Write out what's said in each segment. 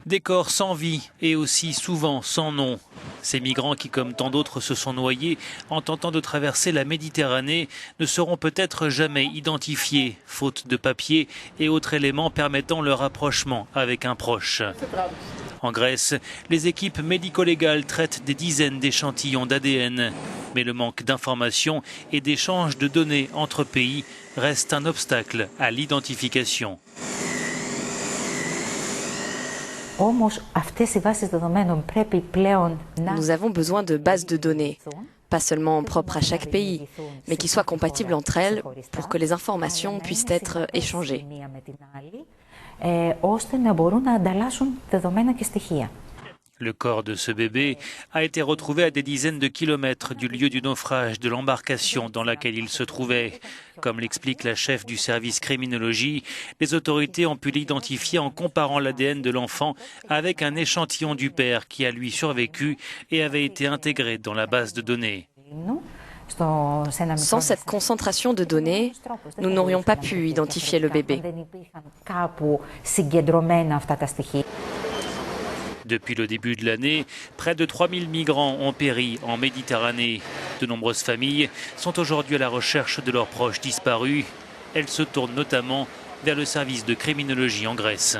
Des corps sans vie et aussi souvent sans nom. Ces migrants qui, comme tant d'autres, se sont noyés en tentant de traverser la Méditerranée ne seront peut-être jamais identifiés, faute de papiers et autres éléments permettant leur rapprochement avec un proche. En Grèce, les équipes médico-légales traitent des dizaines d'échantillons d'ADN. Mais le manque d'informations et d'échanges de données entre pays reste un obstacle à l'identification. Nous avons besoin de bases de données, pas seulement propres à chaque pays, mais qui soient compatibles entre elles pour que les informations puissent être échangées. Le corps de ce bébé a été retrouvé à des dizaines de kilomètres du lieu du naufrage de l'embarcation dans laquelle il se trouvait. Comme l'explique la chef du service criminologie, les autorités ont pu l'identifier en comparant l'ADN de l'enfant avec un échantillon du père qui a lui survécu et avait été intégré dans la base de données. Sans cette concentration de données, nous n'aurions pas pu identifier le bébé. Depuis le début de l'année, près de 3000 migrants ont péri en Méditerranée. De nombreuses familles sont aujourd'hui à la recherche de leurs proches disparus. Elles se tournent notamment vers le service de criminologie en Grèce.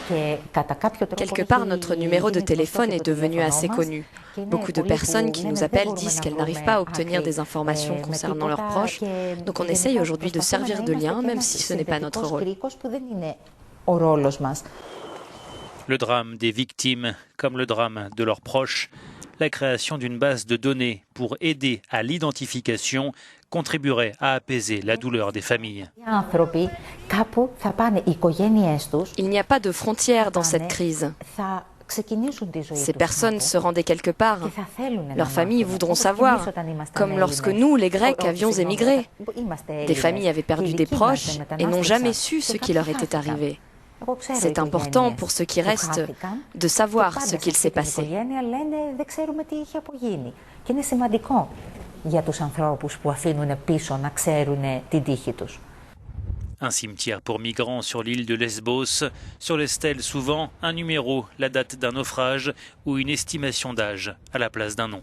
Quelque part, notre numéro de téléphone est devenu assez connu. Beaucoup de personnes qui nous appellent disent qu'elles n'arrivent pas à obtenir des informations concernant leurs proches. Donc on essaye aujourd'hui de servir de lien, même si ce n'est pas notre rôle. Le drame des victimes, comme le drame de leurs proches, la création d'une base de données pour aider à l'identification contribuerait à apaiser la douleur des familles. Il n'y a pas de frontières dans cette crise. Ces personnes se rendaient quelque part. Leurs familles voudront savoir, comme lorsque nous, les Grecs, avions émigré. Des familles avaient perdu des proches et n'ont jamais su ce qui leur était arrivé. C'est important pour ceux qui restent de savoir ce qu'il s'est passé. Un cimetière pour migrants sur l'île de Lesbos. Sur les stèles, souvent, un numéro, la date d'un naufrage ou une estimation d'âge à la place d'un nom.